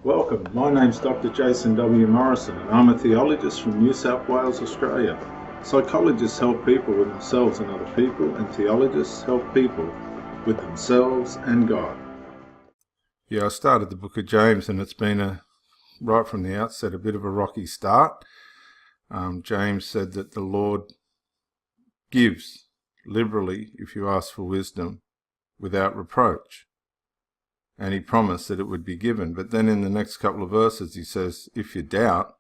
Welcome, my name's Dr. Jason W. Morrison and I'm a theologist from New South Wales, Australia. Psychologists help people with themselves and other people, and theologists help people with themselves and God. Yeah, I started the book of James and it's been, right from the outset, a bit of a rocky start. James said that the Lord gives liberally if you ask for wisdom without reproach. And he promised that it would be given. But then in the next couple of verses he says, if you doubt,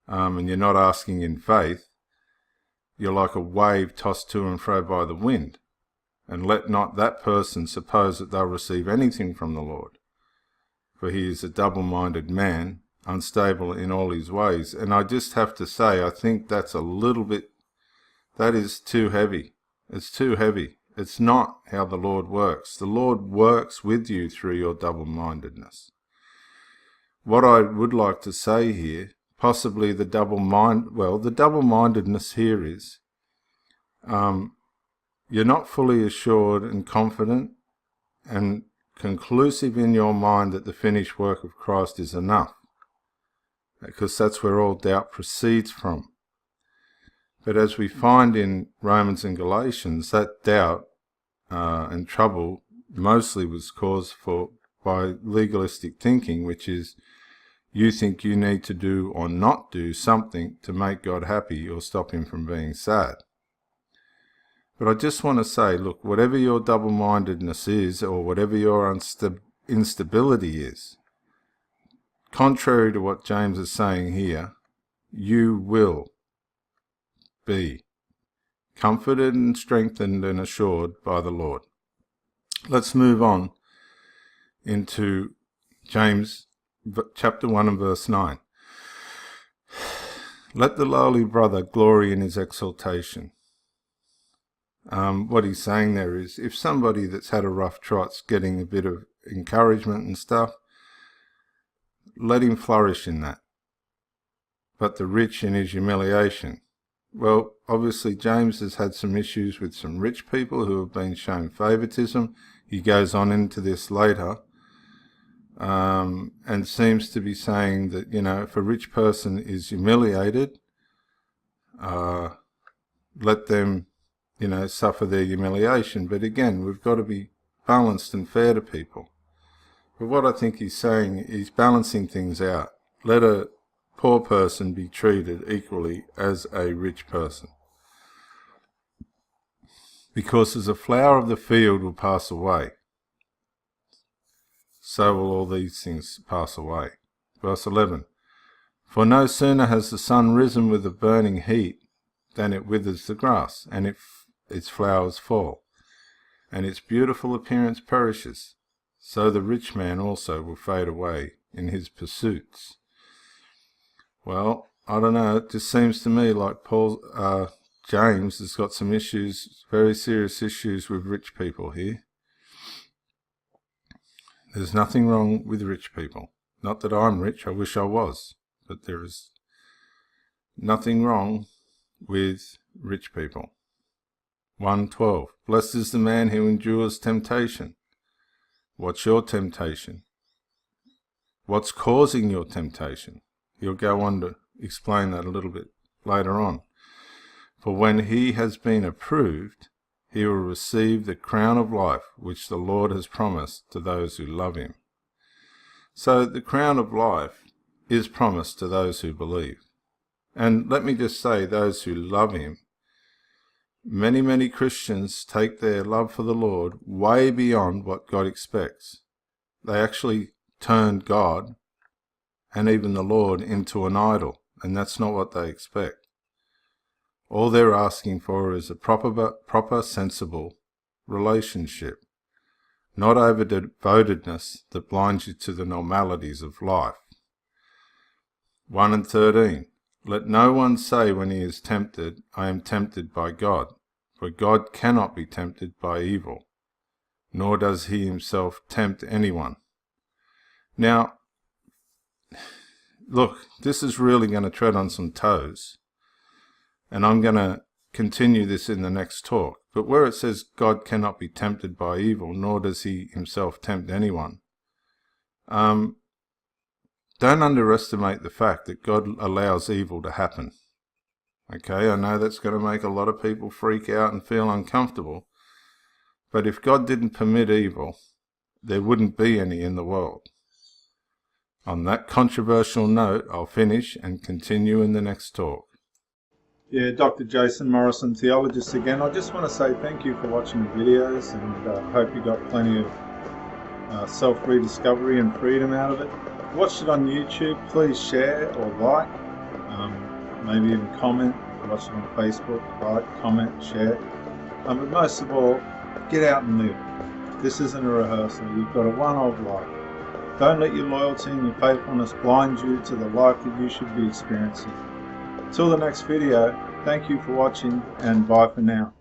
and you're not asking in faith, you're like a wave tossed to and fro by the wind. And let not that person suppose that they'll receive anything from the Lord. For he is a double-minded man, unstable in all his ways. And I just have to say, I think that's a little bit, that is too heavy. It's too heavy. It's not how the Lord works. The Lord works with you through your double-mindedness. What I would like to say here, possibly the double-mindedness here is, you're not fully assured and confident and conclusive in your mind that the finished work of Christ is enough, because that's where all doubt proceeds from. But as we find in Romans and Galatians, that doubt and trouble mostly was caused by legalistic thinking, which is you think you need to do or not do something to make God happy or stop him from being sad. But I just want to say, look, whatever your double-mindedness is, or whatever your instability is, contrary to what James is saying here, you will be comforted and strengthened and assured by the Lord. Let's move on into James chapter 1 and verse 9. Let the lowly brother glory in his exaltation. What he's saying there is, if somebody that's had a rough trot's getting a bit of encouragement and stuff, let him flourish in that. But the rich in his humiliation. Well, obviously James has had some issues with some rich people who have been shown favoritism. He goes on into this later, and seems to be saying that, if a rich person is humiliated, let them suffer their humiliation. But again, we've got to be balanced and fair to people. But what I think he's saying is balancing things out. Let a poor person be treated equally as a rich person. Because as a flower of the field will pass away, so will all these things pass away. Verse 11. For no sooner has the sun risen with a burning heat than it withers the grass, and its flowers fall, and its beautiful appearance perishes. So the rich man also will fade away in his pursuits. Well, I don't know, it just seems to me like James has got some issues, very serious issues with rich people here. There's nothing wrong with rich people. Not that I'm rich, I wish I was, but there is nothing wrong with rich people. 1:12. Blessed is the man who endures temptation. What's your temptation? What's causing your temptation? He'll go on to explain that a little bit later on. For when he has been approved, he will receive the crown of life which the Lord has promised to those who love him. So the crown of life is promised to those who believe. And let me just say, those who love him, many Christians take their love for the Lord way beyond what God expects. They actually turn God and even the Lord into an idol, and that's not what they expect. All they're asking for is a proper sensible relationship, not over-devotedness that blinds you to the normalities of life. 1 and 13. Let no one say when he is tempted, I am tempted by God, for God cannot be tempted by evil, nor does he himself tempt anyone. Now, look, this is really going to tread on some toes, and I'm going to continue this in the next talk. But where it says God cannot be tempted by evil, nor does he himself tempt anyone, don't underestimate the fact that God allows evil to happen. Okay, I know that's going to make a lot of people freak out and feel uncomfortable, but if God didn't permit evil, there wouldn't be any in the world. On that controversial note, I'll finish and continue in the next talk. Yeah, Dr. Jason Morrison Theologist again. I just want to say thank you for watching the videos, and hope you got plenty of self-rediscovery and freedom out of it. Watch it on YouTube. Please share or like. Maybe even comment. Watch it on Facebook. Like, comment, share. But most of all, get out and live. This isn't a rehearsal. You've got a one-off life. Don't let your loyalty and your faithfulness blind you to the life that you should be experiencing. Till the next video, thank you for watching, and bye for now.